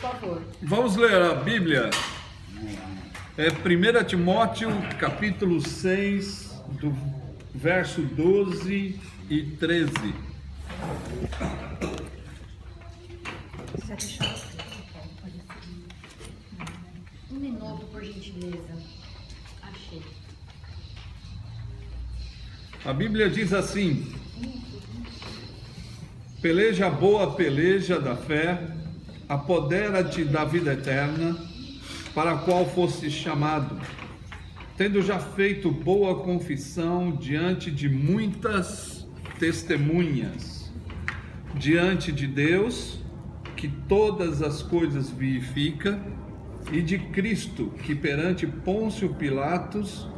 favor. Vamos ler a Bíblia. É 1 Timóteo, capítulo 6, do verso 12 e 13. Um minuto, por gentileza. Achei. A Bíblia diz assim: peleja a boa peleja da fé, apodera-te da vida eterna, para a qual foste chamado, tendo já feito boa confissão diante de muitas testemunhas, diante de Deus, que todas as coisas verifica, e de Cristo, que perante Pôncio Pilatos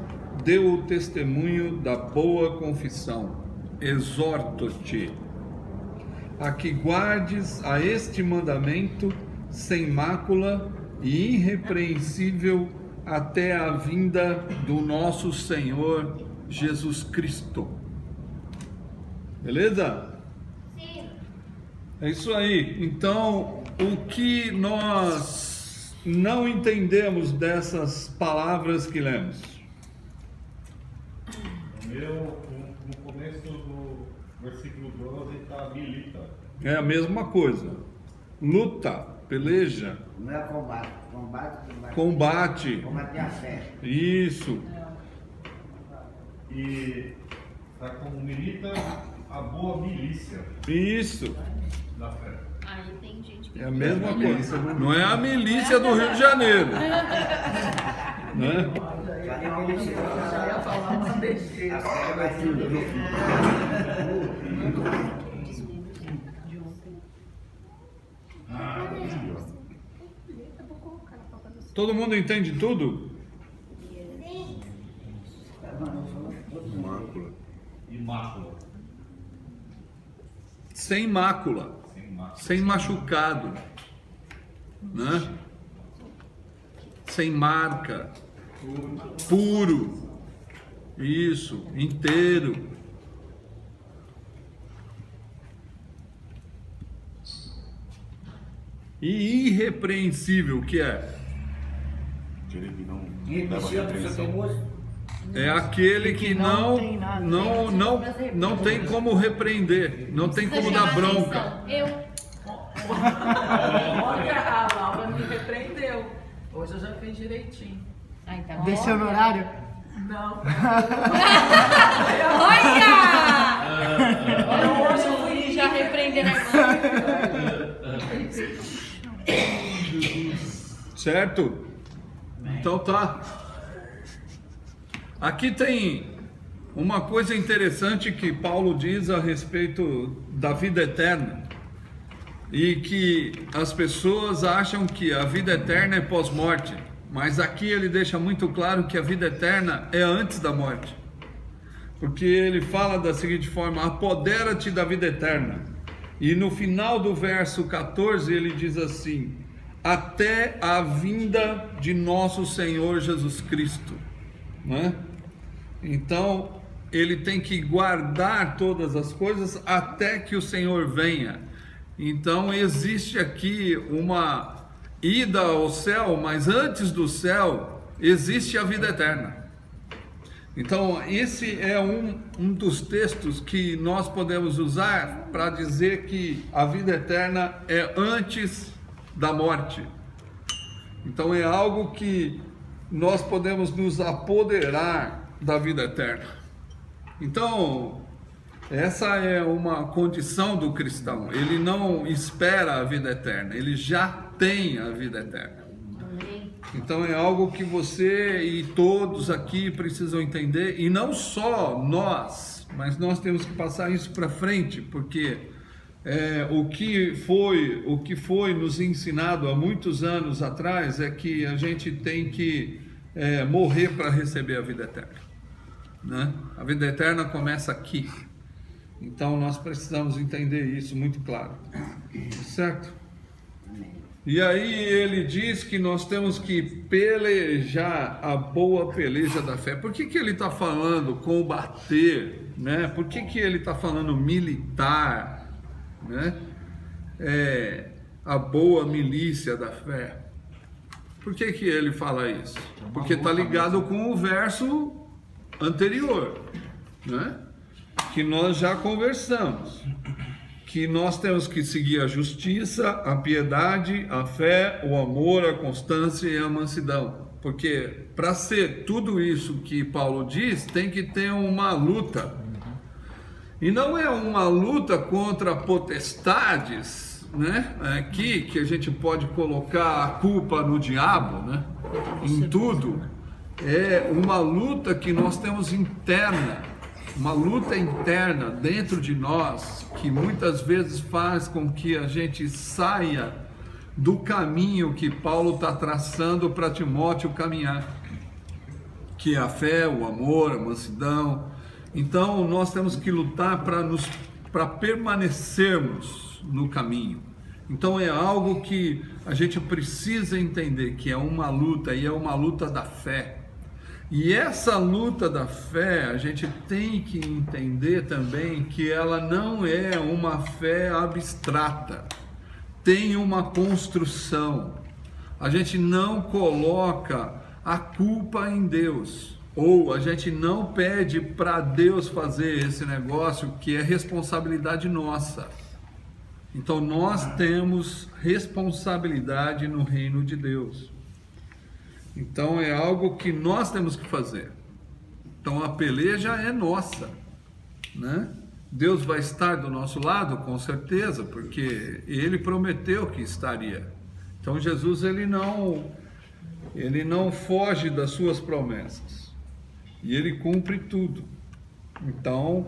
deu o testemunho da boa confissão. Exorto-te a que guardes a este mandamento sem mácula e irrepreensível até a vinda do nosso Senhor Jesus Cristo. Beleza? Sim. É isso aí. Então, o que nós não entendemos dessas palavras que lemos? No começo do versículo 12 está milita. É a mesma coisa. Luta, peleja, Não é combate. combate. Combater a fé. Isso. E está como milita a boa milícia Isso. da fé. Aí tem gente que... É a mesma coisa. Não é a milícia do Rio de Janeiro. Né? Já ia falar uma besteira. Todo mundo entende tudo? Mácula. E mácula. Sem mácula, Sem mácula. sem machucado, né? Sem marca, puro, isso, inteiro. E irrepreensível, que é? Aquele que não E leva você repreensão. É aquele que não tem como repreender, não tem como dar bronca. Eu. Olha, a Laura me repreendeu. Hoje eu já fiz direitinho. Ai, tá Desceu no horário? Não. Olha! Hoje eu fui já repreender a irmã. Certo? Então tá. Aqui tem uma coisa interessante que Paulo diz a respeito da vida eterna. E que as pessoas acham que a vida eterna é pós-morte. Mas aqui ele deixa muito claro que a vida eterna é antes da morte. Porque ele fala da seguinte forma: apodera-te da vida eterna. E no final do verso 14 ele diz assim: até a vinda de nosso Senhor Jesus Cristo, né? Então ele tem que guardar todas as coisas até que o Senhor venha. Então existe aqui uma ida ao céu, mas antes do céu existe a vida eterna. Então esse é um dos textos que nós podemos usar para dizer que a vida eterna é antes da morte. Então é algo que nós podemos nos apoderar da vida eterna. Então essa é uma condição do cristão. Ele não espera a vida eterna, ele já tem a vida eterna. Então é algo que você e todos aqui precisam entender, e não só nós, mas nós temos que passar isso para frente, porque o que foi nos ensinado há muitos anos atrás é que a gente tem que morrer para receber a vida eterna, né? A vida eterna começa aqui. Então nós precisamos entender isso muito claro, certo? E aí ele diz que nós temos que pelejar a boa peleja da fé. Por que ele está falando combater, né? Por que ele está falando militar, né? a boa milícia da fé. Por que que ele fala isso? Porque está ligado com o verso anterior, né? Que nós já conversamos. Que nós temos que seguir a justiça, a piedade, a fé, o amor, a constância e a mansidão. Porque para ser tudo isso que Paulo diz, tem que ter uma luta. E não é uma luta contra potestades, né? Aqui que a gente pode colocar a culpa no diabo, né? Em tudo. É uma luta que nós temos interna, uma luta interna dentro de nós, que muitas vezes faz com que a gente saia do caminho que Paulo está traçando para Timóteo caminhar, que é a fé, o amor, a mansidão. Então nós temos que lutar para permanecermos no caminho. Então é algo que a gente precisa entender, que é uma luta, e é uma luta da fé. E essa luta da fé, a gente tem que entender também que ela não é uma fé abstrata, tem uma construção. A gente não coloca a culpa em Deus, ou a gente não pede para Deus fazer esse negócio que é responsabilidade nossa. Então nós temos responsabilidade no reino de Deus. Então é algo que nós temos que fazer. Então a peleja é nossa, né? Deus vai estar do nosso lado, com certeza, porque Ele prometeu que estaria. Então Jesus ele não foge das suas promessas e Ele cumpre tudo. Então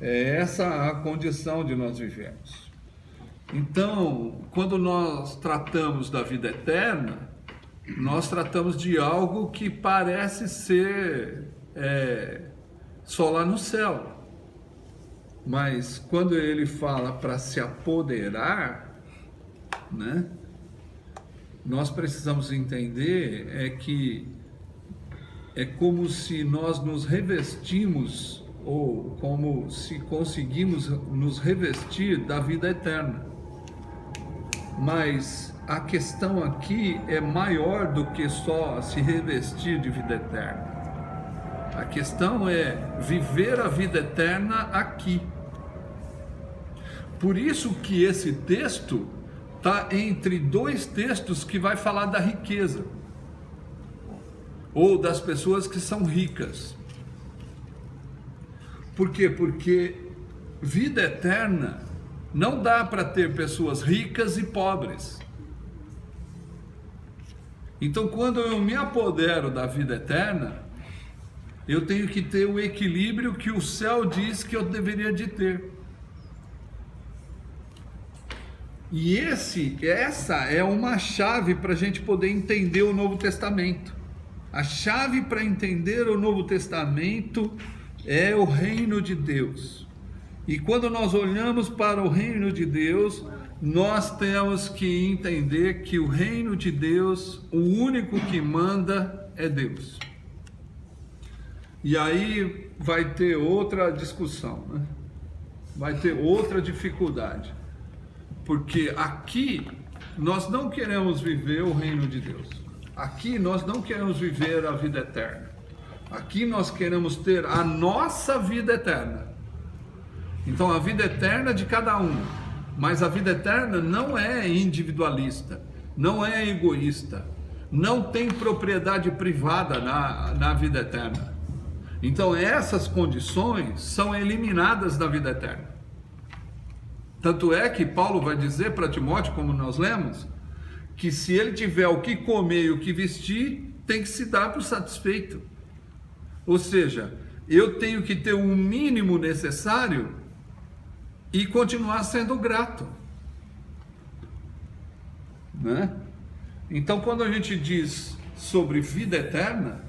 é essa a condição de nós vivemos. Então quando nós tratamos da vida eterna, nós tratamos de algo que parece ser só lá no céu. Mas quando ele fala para se apoderar, né, nós precisamos entender que é como se nós nos revestimos, ou como se conseguimos nos revestir da vida eterna. Mas a questão aqui é maior do que só se revestir de vida eterna. A questão é viver a vida eterna aqui. Por isso que esse texto está entre dois textos que vai falar da riqueza, ou das pessoas que são ricas. Por quê? Porque vida eterna não dá para ter pessoas ricas e pobres. Então, quando eu me apodero da vida eterna, eu tenho que ter o equilíbrio que o céu diz que eu deveria de ter. E essa é uma chave para a gente poder entender o Novo Testamento. A chave para entender o Novo Testamento é o reino de Deus. E quando nós olhamos para o reino de Deus, nós temos que entender que o reino de Deus, o único que manda é Deus. E aí vai ter outra discussão, né? Vai ter outra dificuldade. Porque aqui nós não queremos viver o reino de Deus. Aqui nós não queremos viver a vida eterna. Aqui nós queremos ter a nossa vida eterna. Então a vida eterna é de cada um. Mas a vida eterna não é individualista, não é egoísta, não tem propriedade privada na vida eterna. Então essas condições são eliminadas da vida eterna. Tanto é que Paulo vai dizer para Timóteo, como nós lemos, que se ele tiver o que comer e o que vestir, tem que se dar por satisfeito. Ou seja, eu tenho que ter o mínimo necessário e continuar sendo grato, né? Então, quando a gente diz sobre vida eterna,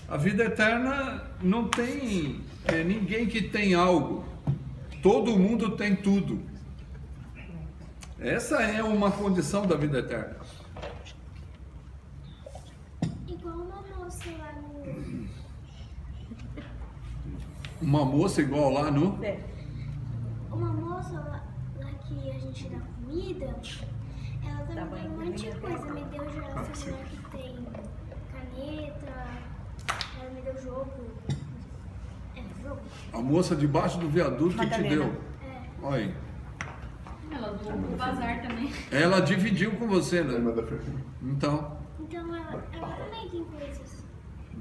a vida eterna não tem ninguém que tem algo. Todo mundo tem tudo. Essa é uma condição da vida eterna. Igual uma moça lá no... Uma moça igual lá no... Uma moça lá que que a gente dá comida, ela tá me dando um monte de coisa. Me deu já esse celular que tem caneta, ela me deu jogo. Jogo? A moça debaixo do viaduto que te deu. É. Olha aí. Ela doou pro bazar também. Ela dividiu com você, né? Então, Então ela também tem coisas.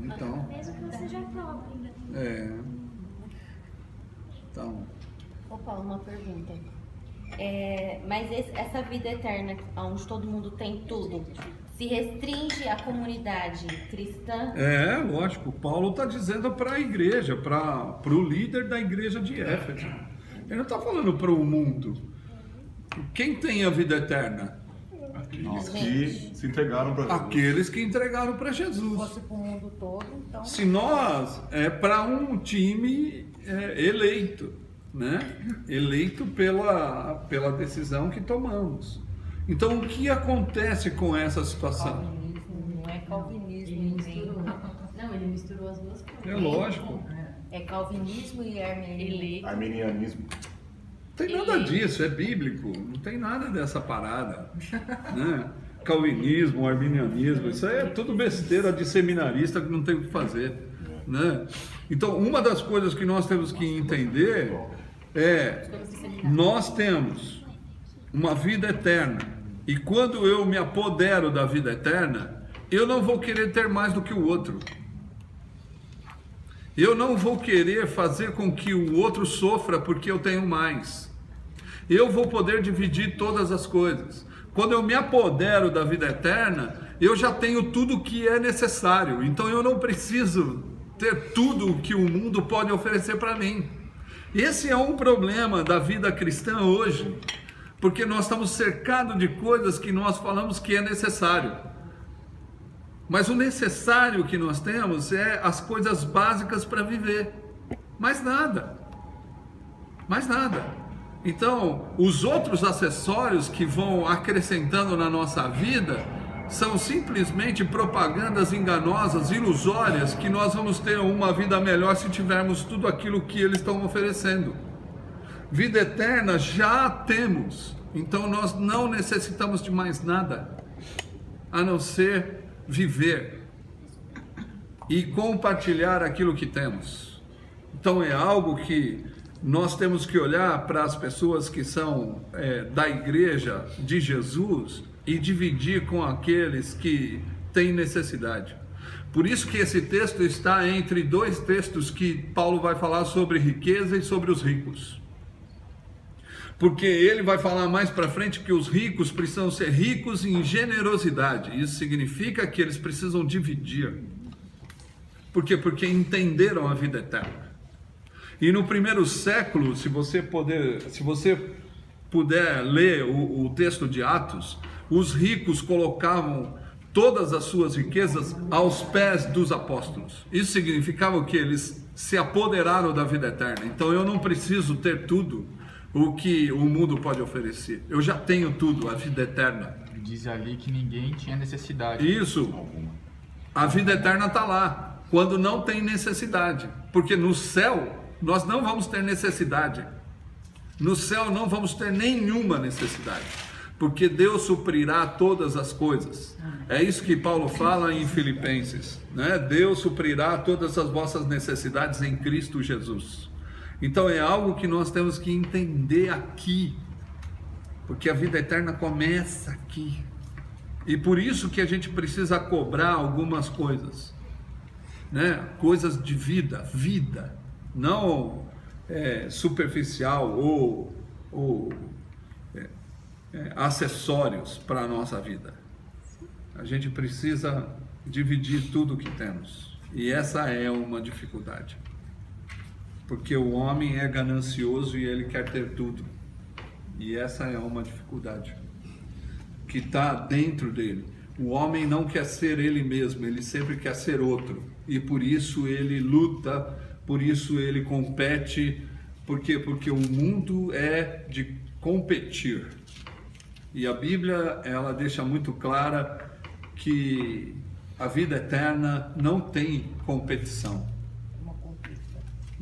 então, Mesmo que eu seja pobre. então. Ô Paulo, uma pergunta. Mas essa vida eterna, onde todo mundo tem tudo, se restringe à comunidade cristã? Lógico, Paulo está dizendo para a igreja, para o líder da igreja de Éfeso. Ele não está falando para o mundo. Quem tem a vida eterna? Aqueles que se entregaram para Jesus. Aqueles que entregaram para Se Jesus. fosse pro mundo todo, então. Se nós, para um time eleito, né? Eleito pela decisão que tomamos. Então, o que acontece com essa situação? Calvinismo, não é calvinismo, misturou. Não, ele misturou as duas coisas. É lógico. É calvinismo e armenianismo. Arminianismo. Não tem nada disso, é bíblico, não tem nada dessa parada, né? Calvinismo, arminianismo, isso aí é tudo besteira de seminarista que não tem o que fazer, né? Então, uma das coisas que nós temos que entender nós temos uma vida eterna, e quando eu me apodero da vida eterna, eu não vou querer ter mais do que o outro. Eu não vou querer fazer com que o outro sofra porque eu tenho mais. Eu vou poder dividir todas as coisas. Quando eu me apodero da vida eterna, eu já tenho tudo o que é necessário. Então eu não preciso ter tudo o que o mundo pode oferecer para mim. Esse é um problema da vida cristã hoje, porque nós estamos cercados de coisas que nós falamos que é necessário. Mas o necessário que nós temos é as coisas básicas para viver. Mais nada. Mais nada. Então, os outros acessórios que vão acrescentando na nossa vida são simplesmente propagandas enganosas, ilusórias, que nós vamos ter uma vida melhor se tivermos tudo aquilo que eles estão oferecendo. Vida eterna já temos. Então, nós não necessitamos de mais nada, a não ser viver e compartilhar aquilo que temos. Então é algo que nós temos que olhar para as pessoas que são da igreja de Jesus e dividir com aqueles que têm necessidade. Por isso que esse texto está entre dois textos que Paulo vai falar sobre riqueza e sobre os ricos. Porque ele vai falar mais para frente que os ricos precisam ser ricos em generosidade. Isso significa que eles precisam dividir. Por quê? Porque entenderam a vida eterna. E no primeiro século, se você puder ler o texto de Atos, os ricos colocavam todas as suas riquezas aos pés dos apóstolos. Isso significava que eles se apoderaram da vida eterna. Então eu não preciso ter tudo o que o mundo pode oferecer. Eu já tenho tudo, a vida eterna. Diz ali que ninguém tinha necessidade. Isso. A vida eterna está lá, quando não tem necessidade. Porque no céu, nós não vamos ter necessidade. No céu não vamos ter nenhuma necessidade. Porque Deus suprirá todas as coisas. É isso que Paulo fala em Filipenses, né? Deus suprirá todas as vossas necessidades em Cristo Jesus. Então é algo que nós temos que entender aqui, porque a vida eterna começa aqui, e por isso que a gente precisa cobrar algumas coisas, né? Coisas de vida, não superficial ou acessórios para a nossa vida. A gente precisa dividir tudo o que temos, e essa é uma dificuldade. Porque o homem é ganancioso e ele quer ter tudo. E essa é uma dificuldade que está dentro dele. O homem não quer ser ele mesmo, ele sempre quer ser outro. E por isso ele luta, por isso ele compete. Por quê? Porque o mundo é de competir. E a Bíblia, ela deixa muito clara que a vida eterna não tem competição.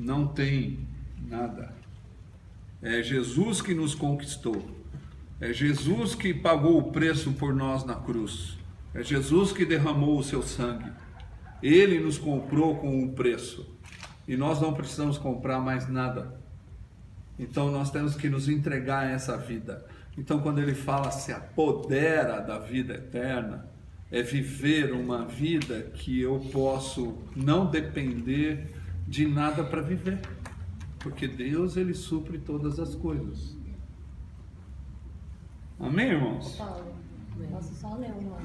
Não tem nada. É Jesus que nos conquistou. É Jesus que pagou o preço por nós na cruz. É Jesus que derramou o seu sangue. Ele nos comprou com um preço. E nós não precisamos comprar mais nada. Então nós temos que nos entregar a essa vida. Então quando ele fala se apodera da vida eterna, é viver uma vida que eu posso não depender de nada para viver. Porque Deus, ele supre todas as coisas. Amém, irmãos? Paulo, posso só ler uma?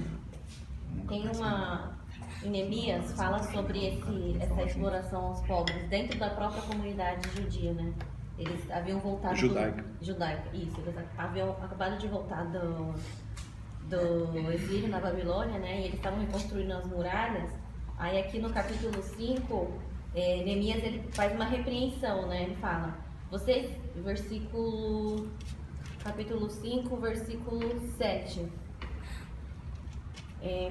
Tem uma... Em Neemias fala sobre essa exploração aos pobres dentro da própria comunidade judia, né? Eles haviam voltado... Judaica, isso. Eles haviam acabado de voltar do exílio na Babilônia, né? E eles estavam reconstruindo as muralhas. Aí aqui no capítulo 5, Neemias, ele faz uma repreensão, né? Ele fala, vocês, capítulo 5, versículo 7,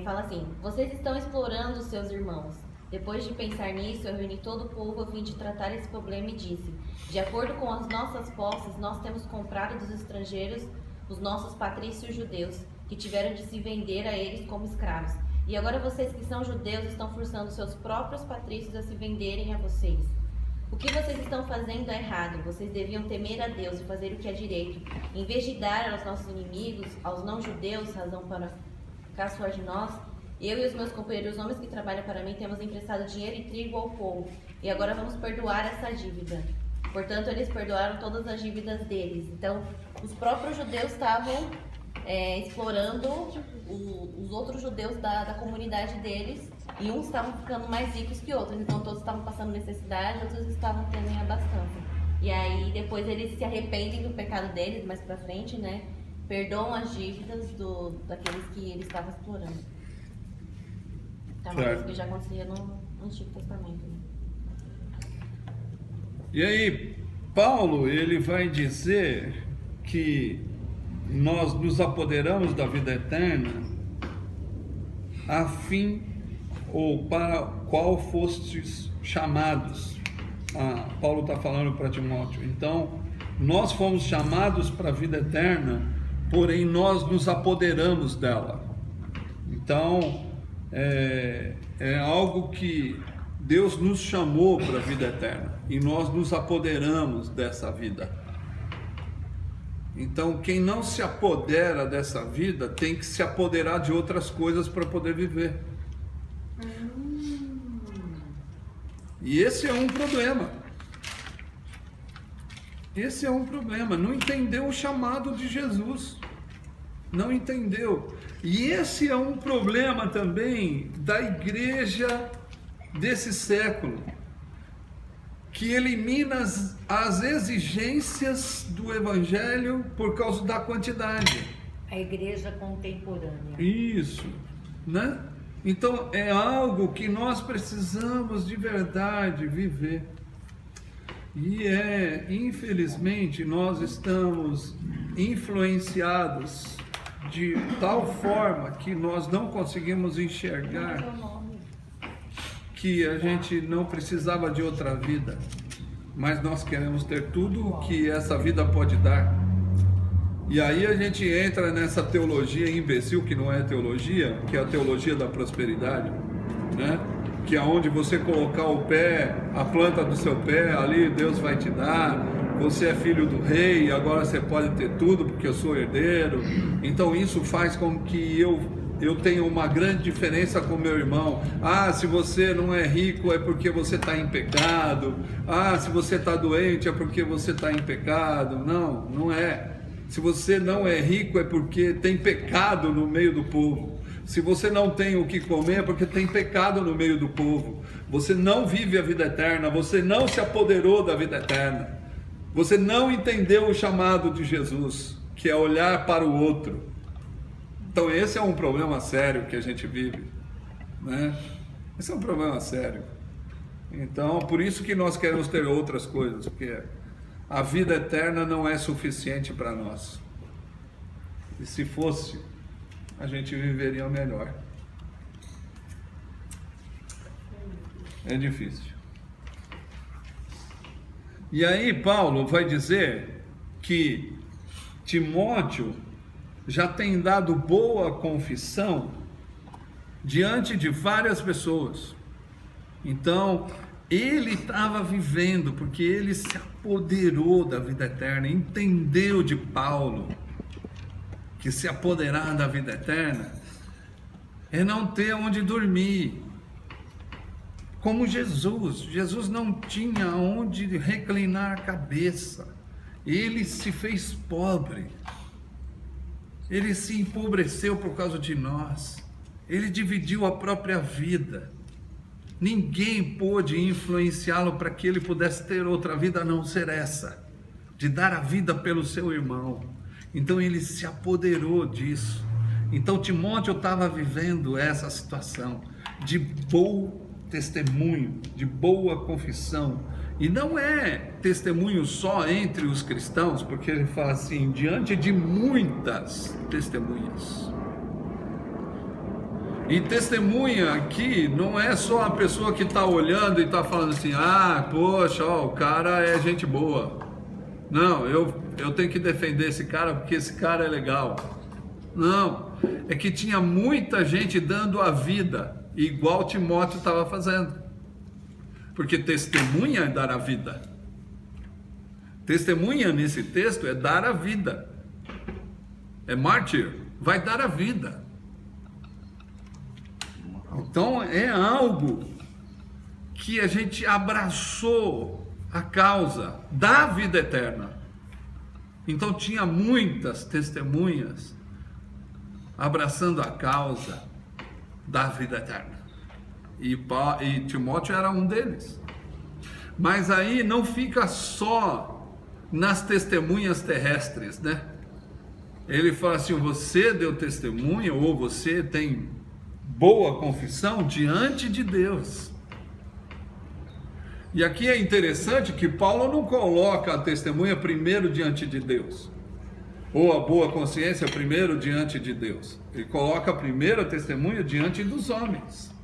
fala assim, vocês estão explorando os seus irmãos. Depois de pensar nisso, eu reuni todo o povo a fim de tratar esse problema e disse, de acordo com as nossas posses, nós temos comprado dos estrangeiros os nossos patrícios judeus, que tiveram de se vender a eles como escravos. E agora vocês que são judeus estão forçando seus próprios patrícios a se venderem a vocês. O que vocês estão fazendo é errado. Vocês deviam temer a Deus e fazer o que é direito. Em vez de dar aos nossos inimigos, aos não-judeus, razão para caçoar de nós, eu e os meus companheiros, homens que trabalham para mim, temos emprestado dinheiro e trigo ao povo. E agora vamos perdoar essa dívida. Portanto, eles perdoaram todas as dívidas deles. Então, os próprios judeus estavam explorando os outros judeus da comunidade deles, e uns estavam ficando mais ricos que outros, então todos estavam passando necessidade, outros estavam tendo em abastança. E aí depois eles se arrependem do pecado deles, mais pra frente, né? Perdoam as dívidas daqueles que eles estavam explorando. É uma coisa que já acontecia no Antigo Testamento, né? E aí, Paulo, ele vai dizer que nós nos apoderamos da vida eterna a fim ou para qual fostes chamados. Paulo está falando para Timóteo. Então, nós fomos chamados para a vida eterna, porém nós nos apoderamos dela. Então, é algo que Deus nos chamou para a vida eterna e nós nos apoderamos dessa vida. Então, quem não se apodera dessa vida tem que se apoderar de outras coisas para poder viver. E esse é um problema. Esse é um problema. Não entendeu o chamado de Jesus. Não entendeu. E esse é um problema também da igreja desse século, que elimina as exigências do evangelho por causa da quantidade. A igreja contemporânea. Isso, né? Então é algo que nós precisamos de verdade viver. E infelizmente, nós estamos influenciados de tal forma que nós não conseguimos enxergar que a gente não precisava de outra vida, mas nós queremos ter tudo o que essa vida pode dar. E aí a gente entra nessa teologia imbecil que não é teologia, que é a teologia da prosperidade, né? Que é onde você colocar o pé, a planta do seu pé, ali Deus vai te dar, você é filho do rei, agora você pode ter tudo porque eu sou herdeiro. Então isso faz com que eu tenho uma grande diferença com meu irmão. Se você não é rico é porque você está em pecado. Se você está doente é porque você está em pecado. Não, não é. Se você não é rico é porque tem pecado no meio do povo. Se você não tem o que comer é porque tem pecado no meio do povo. Você não vive a vida eterna, você não se apoderou da vida eterna. Você não entendeu o chamado de Jesus, que é olhar para o outro. Então esse é um problema sério que a gente vive, né? Esse é um problema sério. Então por isso que nós queremos ter outras coisas, porque a vida eterna não é suficiente para nós. E se fosse, a gente viveria melhor. É difícil. E aí Paulo vai dizer que Timóteo já tem dado boa confissão diante de várias pessoas. Então, ele estava vivendo, porque ele se apoderou da vida eterna, entendeu de Paulo que se apoderar da vida eterna é não ter onde dormir. Como Jesus não tinha onde reclinar a cabeça, ele se fez pobre, ele se empobreceu por causa de nós, ele dividiu a própria vida. Ninguém pôde influenciá-lo para que ele pudesse ter outra vida a não ser essa, de dar a vida pelo seu irmão. Então ele se apoderou disso. Então Timóteo estava vivendo essa situação de bom testemunho, de boa confissão. E não é testemunho só entre os cristãos, porque ele fala assim, diante de muitas testemunhas. E testemunha aqui não é só a pessoa que está olhando e está falando assim, poxa, o cara é gente boa. Não, eu tenho que defender esse cara porque esse cara é legal. Não, é que tinha muita gente dando a vida, igual Timóteo estava fazendo. Porque testemunha é dar a vida. Testemunha nesse texto é dar a vida. É mártir, vai dar a vida. Então é algo que a gente abraçou a causa da vida eterna. Então tinha muitas testemunhas abraçando a causa da vida eterna. E Timóteo era um deles. Mas aí não fica só nas testemunhas terrestres, né? Ele fala assim, você deu testemunho, ou você tem boa confissão diante de Deus. E aqui é interessante que Paulo não coloca a testemunha primeiro diante de Deus, ou a boa consciência primeiro diante de Deus. Ele coloca primeiro a testemunha diante dos homens.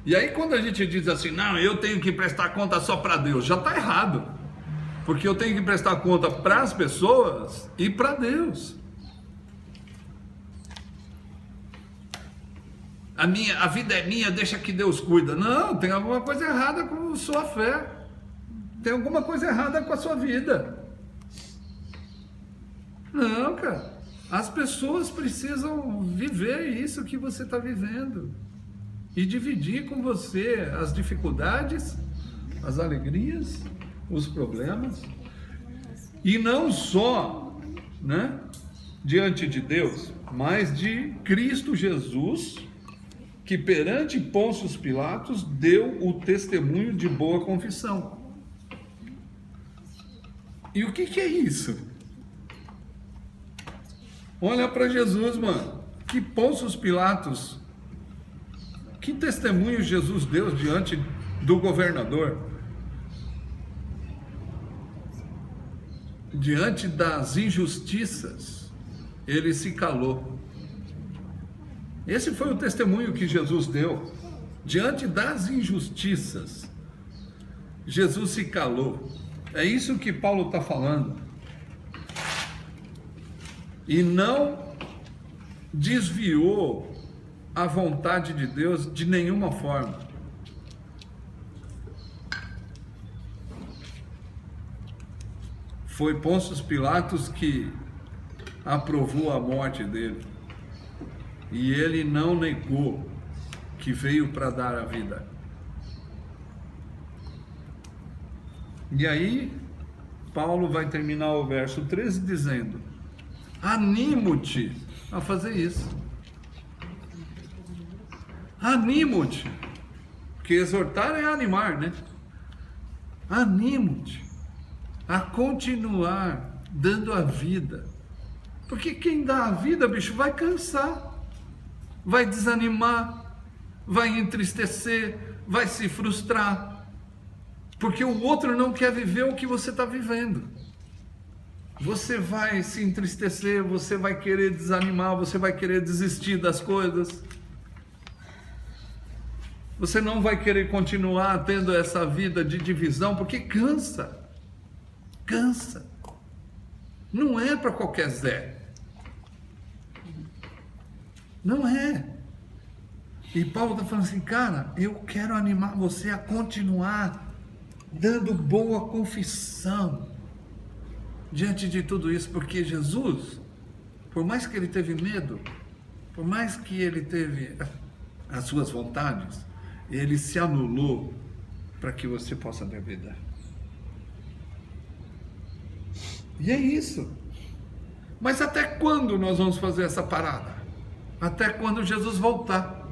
E aí quando a gente diz assim, não, eu tenho que prestar conta só para Deus, já está errado, porque eu tenho que prestar conta para as pessoas e para Deus. A vida é minha, deixa que Deus cuida. Não, tem alguma coisa errada com sua fé, tem alguma coisa errada com a sua vida. Não, cara, as pessoas precisam viver isso que você está vivendo e dividir com você as dificuldades, as alegrias, os problemas, e não só, né, diante de Deus, mas de Cristo Jesus, que perante Pôncio Pilatos deu o testemunho de boa confissão. E o que é isso? Olha para Jesus, mano, que Pôncio Pilatos, que testemunho Jesus deu diante do governador, diante das injustiças, ele se calou. Esse foi o testemunho que Jesus deu. Diante das injustiças, Jesus se calou. É isso que Paulo está falando. E não desviou a vontade de Deus de nenhuma forma. Foi Pôncio Pilatos que aprovou a morte dele. E ele não negou que veio para dar a vida. E aí, Paulo vai terminar o verso 13 dizendo: animo-te a fazer isso. Animo-te. Porque exortar é animar, né? Animo-te a continuar dando a vida. Porque quem dá a vida, bicho, vai cansar, vai desanimar, vai entristecer, vai se frustrar, porque o outro não quer viver o que você está vivendo. Você vai se entristecer, você vai querer desanimar, você vai querer desistir das coisas, você não vai querer continuar tendo essa vida de divisão, porque cansa, não é para qualquer Zé. Não é. E Paulo está falando assim, cara, eu quero animar você a continuar dando boa confissão diante de tudo isso, porque Jesus, por mais que ele teve medo, por mais que ele teve as suas vontades, ele se anulou para que você possa ter vida. E é isso. Mas até quando nós vamos fazer essa parada? Até quando Jesus voltar.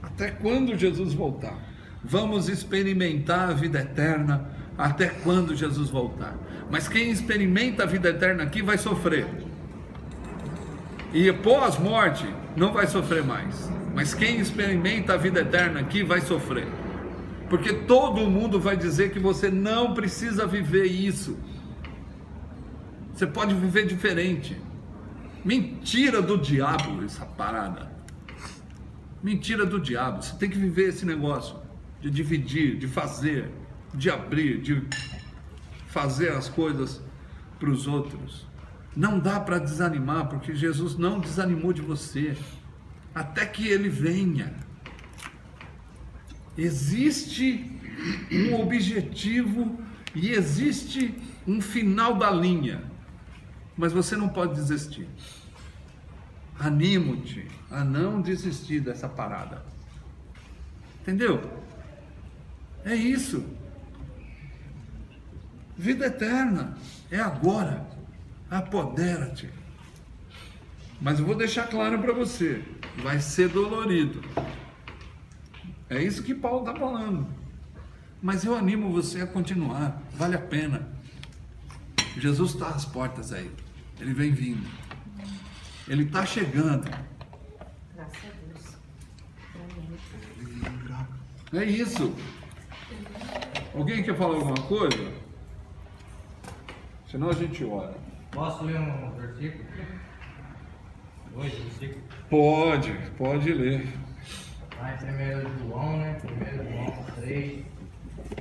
Até quando Jesus voltar? Vamos experimentar a vida eterna até quando Jesus voltar. Mas quem experimenta a vida eterna aqui vai sofrer. E pós-morte não vai sofrer mais. Mas quem experimenta a vida eterna aqui vai sofrer. Porque todo mundo vai dizer que você não precisa viver isso. Você pode viver diferente. Mentira do diabo essa parada. Mentira do diabo. Você tem que viver esse negócio de dividir, de fazer, de abrir, de fazer as coisas para os outros. Não dá para desanimar, porque Jesus não desanimou de você até que ele venha. Existe um objetivo e existe um final da linha, mas você não pode desistir. Animo-te a não desistir dessa parada. Entendeu? É isso. Vida eterna é agora. Apodera-te. Mas eu vou deixar claro para você, vai ser dolorido. É isso que Paulo está falando. Mas eu animo você a continuar. Vale a pena. Jesus está às portas aí. Ele vem vindo. Ele está chegando. Graças a Deus. É isso. Alguém quer falar alguma coisa? Senão a gente ora. Posso ler um versículo? 2 versículos? Pode ler. Lá em 1 João, né? 1 João 3,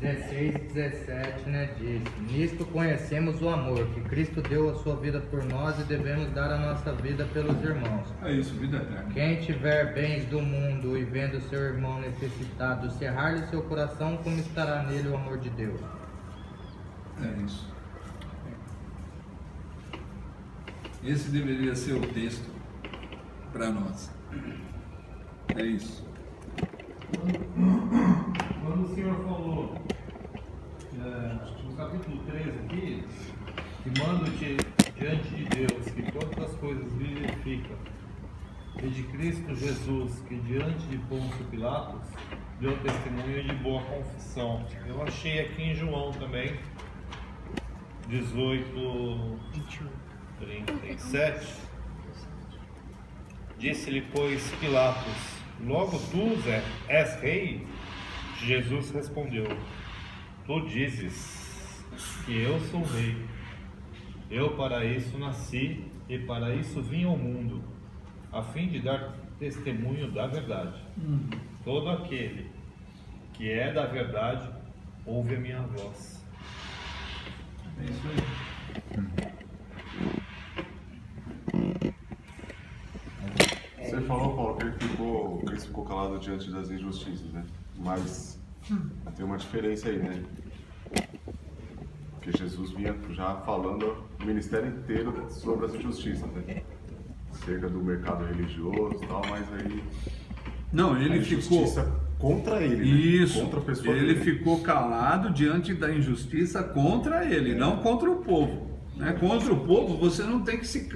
16 e 17, né? Diz: nisto conhecemos o amor, que Cristo deu a sua vida por nós e devemos dar a nossa vida pelos irmãos. É isso, vida eterna. Quem tiver bens do mundo e vendo seu irmão necessitado, cerrar-lhe seu coração, como estará nele o amor de Deus? É isso. Esse deveria ser o texto para nós. É isso. Quando o Senhor falou no capítulo 3 aqui, que mando-te diante de Deus que todas as coisas vivificam, e de Cristo Jesus, que diante de Pôncio Pilatos deu testemunho de boa confissão. Eu achei aqui em João também, 18:37. Disse-lhe, pois, Pilatos: logo tu és rei? Jesus respondeu: tu dizes que eu sou rei. Eu para isso nasci e para isso vim ao mundo, a fim de dar testemunho da verdade. Todo aquele que é da verdade ouve a minha voz. É isso aí. Você falou, Paulo, que Cristo ficou calado diante das injustiças, né? Mas tem uma diferença aí, né? Porque Jesus vinha já falando o ministério inteiro sobre as injustiças, né? Cerca do mercado religioso e tal, mas aí... Não, ele a injustiça ficou... contra ele, né? Isso, contra a pessoa ele dele. ficou calado diante da injustiça contra ele, não contra o povo. Né? Contra o povo você não tem que se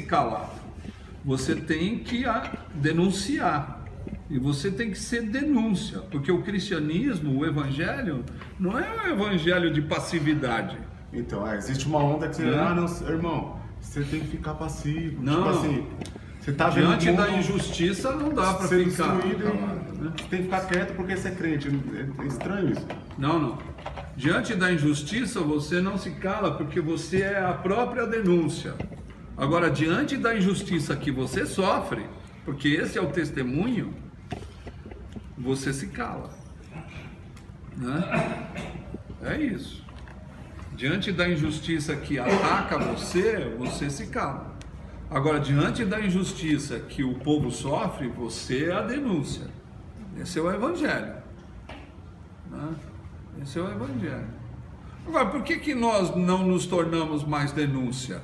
calar. Você tem que denunciar. E você tem que ser denúncia. Porque o cristianismo, o evangelho, não é um evangelho de passividade. Então, existe uma onda que você... não, irmão, você tem que ficar passivo. Não. Tipo assim, você tá vendo Diante o mundo da injustiça não dá para ser ficar destruído, calado, né? você tem que ficar quieto porque você é crente. É estranho isso. Não. Diante da injustiça você não se cala porque você é a própria denúncia. Agora, diante da injustiça que você sofre, porque esse é o testemunho, você se cala. Né? É isso. Diante da injustiça que ataca você, você se cala. Agora, diante da injustiça que o povo sofre, você é a denúncia. Esse é o Evangelho. Né? Esse é o Evangelho. Agora, por que nós não nos tornamos mais denúncia?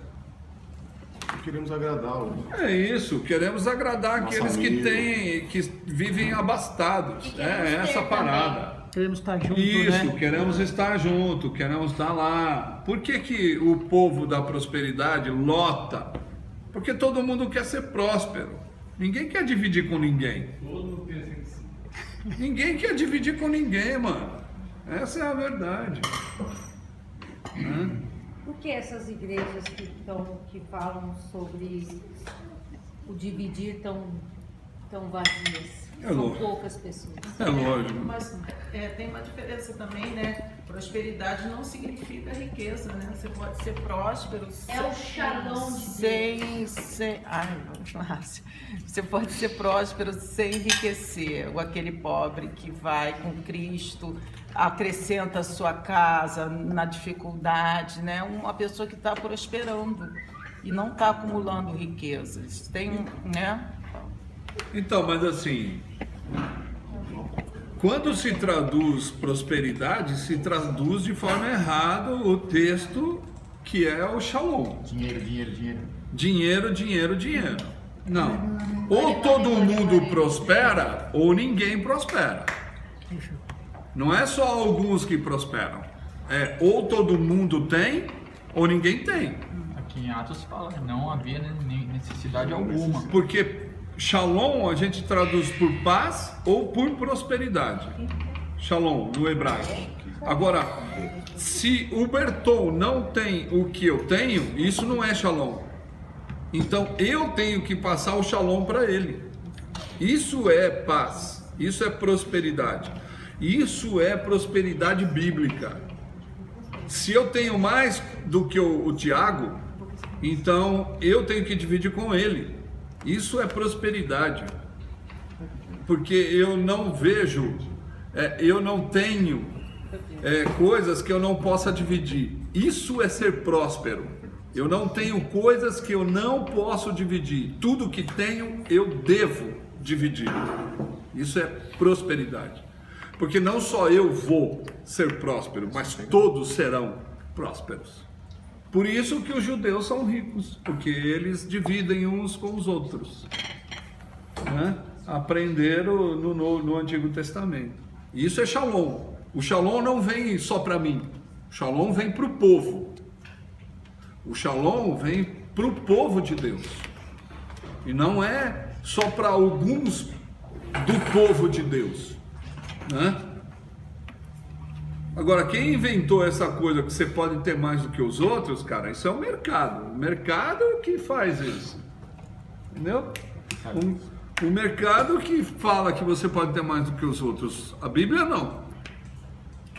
Queremos agradá-los. É isso, queremos agradar Nosso aqueles amigo. que vivem abastados. É essa a parada. Queremos estar juntos, Isso, né? queremos estar junto, queremos estar lá. Por que o povo da prosperidade lota? Porque todo mundo quer ser próspero. Ninguém quer dividir com ninguém. Ninguém quer dividir com ninguém, mano. Essa é a verdade. Por que essas igrejas que falam sobre o dividir tão vazias? É São lógico. poucas pessoas. É lógico. Mas tem uma diferença também, né? Prosperidade não significa riqueza, né? Você pode ser próspero É o shalom de sem... Ai, Márcia. Você pode ser próspero sem enriquecer. Ou aquele pobre que vai com Cristo, acrescenta a sua casa na dificuldade, né? Uma pessoa que está prosperando e não está acumulando riquezas. Tem, né? Então, mas assim, quando se traduz prosperidade, se traduz de forma errada o texto que é o shalom. Dinheiro, dinheiro, dinheiro. Dinheiro, dinheiro, dinheiro. Não. Ou todo mundo prospera, ou ninguém prospera. Não é só alguns que prosperam. É ou todo mundo tem, ou ninguém tem. Aqui em Atos fala, não havia necessidade alguma. Porque shalom a gente traduz por paz ou por prosperidade. Shalom, no hebraico. Agora, se o Berton não tem o que eu tenho, isso não é shalom. Então eu tenho que passar o shalom para ele. Isso é paz, isso é prosperidade. Isso é prosperidade bíblica. Se eu tenho mais do que o Tiago, então eu tenho que dividir com ele. Isso é prosperidade. Porque eu não vejo, eu não tenho coisas que eu não possa dividir. Isso é ser próspero. Eu não tenho coisas que eu não posso dividir. Tudo que tenho, eu devo dividir. Isso é prosperidade. Porque não só eu vou ser próspero, mas todos serão prósperos. Por isso que os judeus são ricos, porque eles dividem uns com os outros. Né? Aprenderam no Antigo Testamento. Isso é shalom. O shalom não vem só para mim. O shalom vem para o povo. O shalom vem para o povo de Deus. E não é só para alguns do povo de Deus. Né? Agora, quem inventou essa coisa que você pode ter mais do que os outros, cara, isso é o mercado. O mercado que faz isso. Entendeu? O mercado que fala que você pode ter mais do que os outros. A Bíblia não.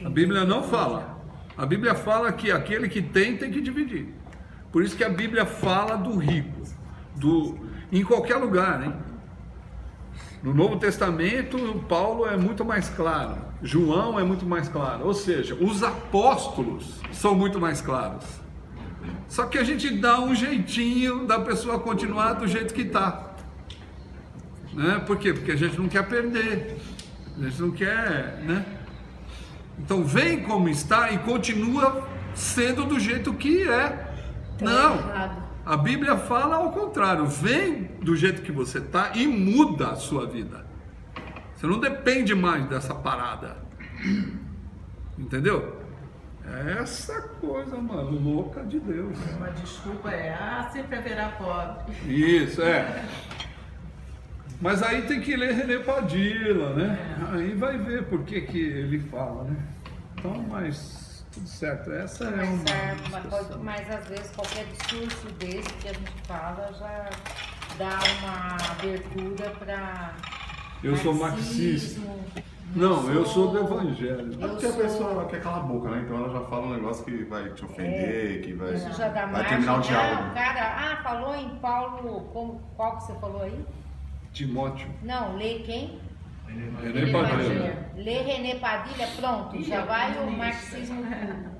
A Bíblia não fala. A Bíblia fala que aquele que tem que dividir. Por isso que a Bíblia fala do rico. Em qualquer lugar, hein? No Novo Testamento, Paulo é muito mais claro, João é muito mais claro, ou seja, os apóstolos são muito mais claros. Só que a gente dá um jeitinho da pessoa continuar do jeito que está. Né? Por quê? Porque a gente não quer perder, a gente não quer, né? Então vem como está e continua sendo do jeito que é. Não. A Bíblia fala ao contrário, vem do jeito que você está e muda a sua vida. Você não depende mais dessa parada. Entendeu? É essa coisa, mano, louca de Deus. Uma desculpa sempre haverá pobre. Isso, Mas aí tem que ler René Padilla, né? Aí vai ver por que ele fala, né? Então, mas... tudo certo, essa é uma... Mas às vezes qualquer discurso desse que a gente fala já dá uma abertura para... Eu sou marxista. Não, eu sou do evangelho. É porque a pessoa quer calar a boca, né? Então ela já fala um negócio que vai te ofender, que vai, Isso já dá vai margem. terminar o diálogo. O cara, falou em Paulo, qual que você falou aí? Timóteo. Não, lê quem? René Padilla. Lê René Padilha, pronto, já vai o marxismo puro.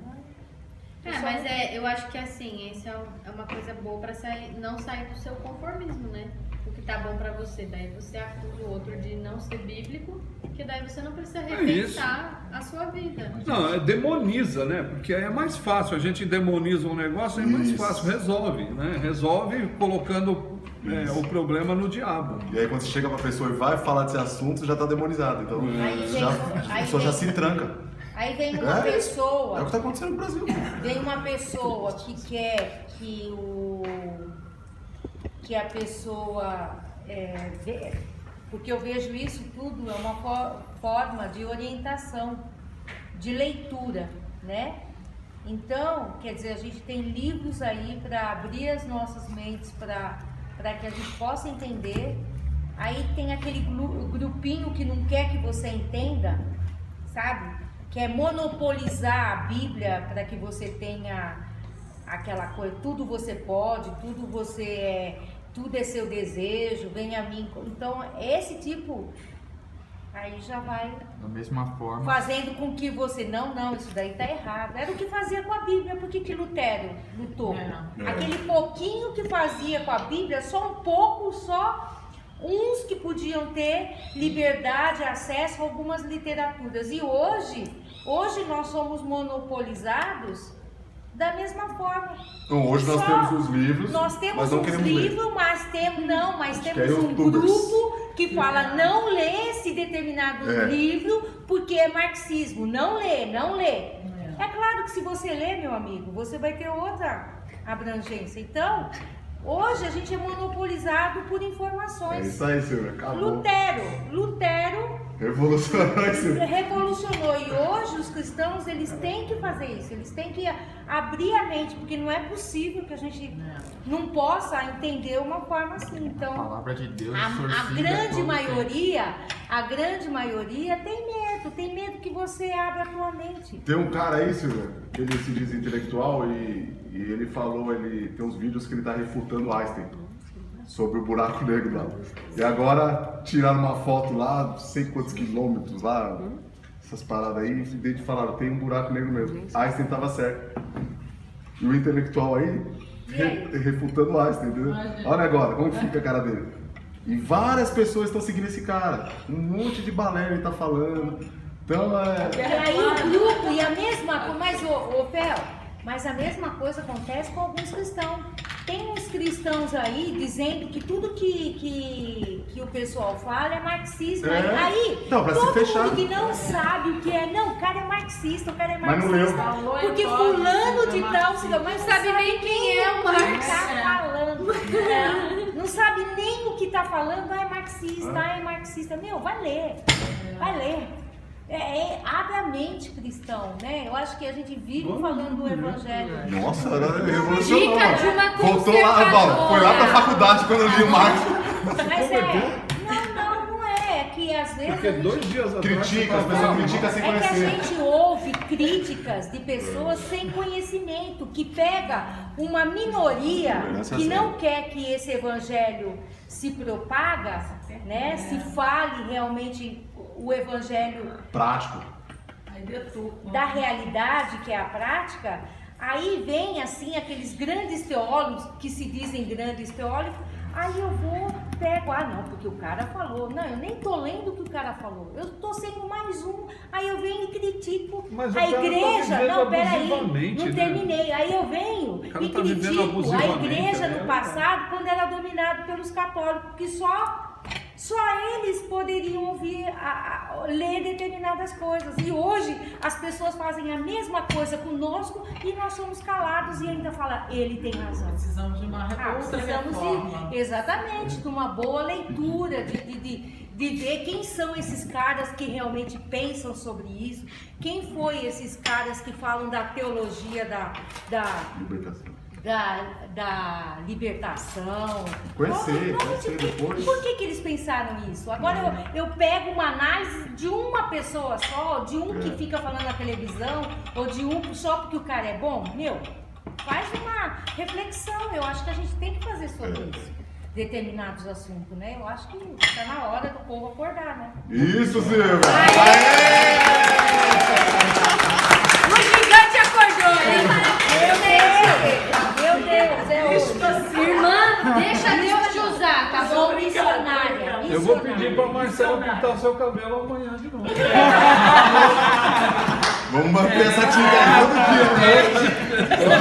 Mas eu acho que assim, isso é uma coisa boa pra não sair do seu conformismo, né? O que tá bom pra você, daí você acusa o outro de não ser bíblico, que daí você não precisa repensar a sua vida. Não, demoniza, né? Porque aí é mais fácil, a gente demoniza um negócio, é mais fácil, resolve, né? Resolve colocando o problema no diabo. E aí quando você chega pra pessoa e vai falar desse assunto, já tá demonizado. Então a pessoa já se tranca. Aí vem uma pessoa. É o que tá acontecendo no Brasil. Vem uma pessoa que quer que a pessoa porque eu vejo isso tudo é uma forma de orientação, de leitura, né? Então, quer dizer, a gente tem livros aí para abrir as nossas mentes, para que a gente possa entender. Aí tem aquele grupinho que não quer que você entenda, sabe? Quer monopolizar a Bíblia para que você tenha aquela coisa, tudo você pode, tudo é seu desejo, vem a mim. Então, esse tipo, aí já vai da mesma forma fazendo com que você, não, isso daí tá errado. Era o que fazia com a Bíblia, por que Lutero lutou? Aquele pouquinho que fazia com a Bíblia, só um pouco, só uns que podiam ter liberdade, acesso a algumas literaturas. E hoje nós somos monopolizados da mesma forma. Então, hoje nós temos os livros. Nós temos mas não os queremos livros, ler. mas temos um YouTubers. grupo que fala não lê esse determinado livro porque é marxismo. Não lê. É claro que se você lê, meu amigo, você vai ter outra abrangência. Então, hoje a gente é monopolizado por informações. É isso aí, Silvia. Acabou. Lutero revolucionou. E hoje os cristãos, eles têm que fazer isso. Eles têm que abrir a mente, porque não é possível que a gente não possa entender uma forma assim. Então, a palavra de Deus a grande maioria tem medo que você abra a tua mente. Tem um cara aí, Silvia, que ele se diz intelectual e ele falou, ele tem uns vídeos que ele tá refutando Einstein sobre o buraco negro lá. E agora tiraram uma foto lá, não sei quantos quilômetros lá, essas paradas aí, e falaram, tem um buraco negro mesmo. Einstein tava certo. E o intelectual aí refutando Einstein, entendeu? Olha agora, como fica a cara dele. E várias pessoas estão seguindo esse cara. Um monte de balela ele tá falando. Então E aí o grupo, e a mesma coisa, mas a mesma coisa acontece com alguns cristãos. Tem uns cristãos aí dizendo que tudo que o pessoal fala é marxismo. Aí não, pra todo se fechar. mundo que não sabe o que é, não, o cara é marxista, Mas não leu. Porque fulano de tal, mas não sabe nem quem é o Marx. Tá falando. Não sabe nem o que tá falando, é marxista. Meu, vai ler. Abre a mente, cristão, né? Eu acho que a gente vive falando do evangelho. Nossa, ela revolucionou. Dica de uma Voltou lá, foi lá pra faculdade quando eu li o Marx. Mas não é. É que às vezes. Porque 2 dias atrás. Critica, as pessoas criticam sem É que a conhecer. gente ouve críticas de pessoas sem conhecimento, que pega uma minoria que não quer que esse evangelho se propaga, né? Se fale realmente o evangelho Prático. da realidade, que é a prática. Aí vem assim aqueles grandes teólogos que se dizem grandes teólogos. Aí eu pego, não, porque o cara falou. Não, eu nem tô lendo o que o cara falou. Eu tô sendo mais um. Aí eu venho e critico Mas a igreja. Não, peraí, não né? terminei. Aí eu venho e critico a igreja no passado, quando era dominada pelos católicos, que só eles poderiam ouvir, ler determinadas coisas. E hoje as pessoas fazem a mesma coisa conosco e nós somos calados e ainda falam, ele tem razão. Precisamos de uma reforma. Exatamente, de uma boa leitura, de ver quem são esses caras que realmente pensam sobre isso, quem foi esses caras que falam da teologia da libertação. Conhecer depois. Por que eles pensaram isso? Agora eu pego uma análise de uma pessoa só, de um que fica falando na televisão, ou de um só porque o cara é bom. Faz uma reflexão. Eu acho que a gente tem que fazer sobre isso. Determinados assuntos, né? Eu acho que está na hora do povo acordar, né? Isso, Silvia! O gigante acordou, hein? Eu vou pedir para Marcelo pintar seu cabelo amanhã de novo. Vamos manter essa tinta aí todo dia, né?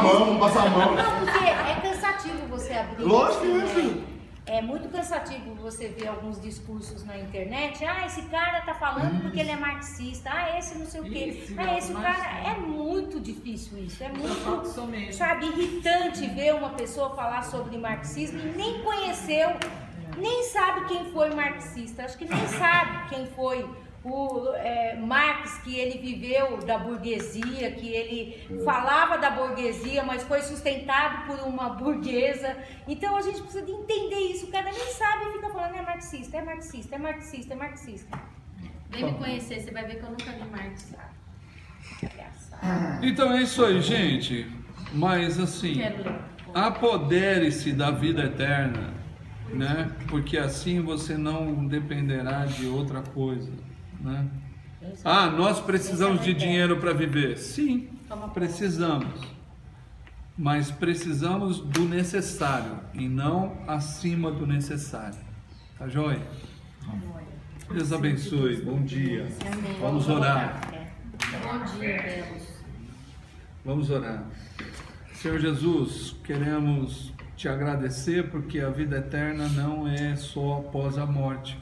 Vamos passar a mão. Não, porque é cansativo você abrir. Lógico que é, né? filho. É muito cansativo você ver alguns discursos na internet. Ah, esse cara tá falando porque ele é marxista. Ah, esse não sei o quê. Ah, esse cara... É muito difícil isso. É muito, sabe, irritante ver uma pessoa falar sobre marxismo e nem conheceu, nem sabe quem foi marxista. Acho que nem sabe quem foi o Marx, que ele viveu da burguesia, que ele falava da burguesia, mas foi sustentado por uma burguesa. Então a gente precisa de entender isso. O cara nem sabe e fica falando é marxista, é marxista, é marxista, é marxista. Vem me conhecer, você vai ver que eu nunca li Marx. Então é isso aí, gente. Mas assim, apodere-se da vida eterna, né? Porque assim você não dependerá de outra coisa, né? Ah, nós precisamos de dinheiro para viver. Sim, precisamos. Mas precisamos do necessário e não acima do necessário. Tá joia? Deus abençoe. Bom dia. Vamos orar. Bom dia, belos. Vamos orar. Senhor Jesus, queremos te agradecer porque a vida eterna não é só após a morte,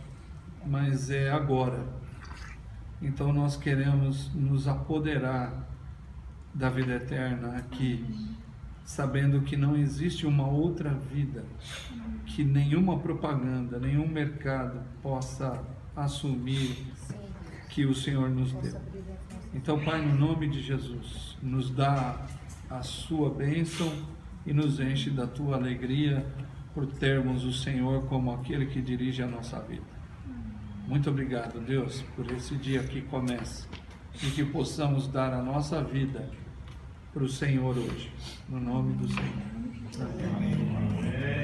mas é agora. Então nós queremos nos apoderar da vida eterna aqui, sabendo que não existe uma outra vida que nenhuma propaganda, nenhum mercado possa assumir que o Senhor nos deu. Então, Pai, no nome de Jesus, nos dá a sua bênção e nos enche da tua alegria por termos o Senhor como aquele que dirige a nossa vida. Muito obrigado, Deus, por esse dia que começa e que possamos dar a nossa vida para o Senhor hoje, no nome do Senhor. Amém.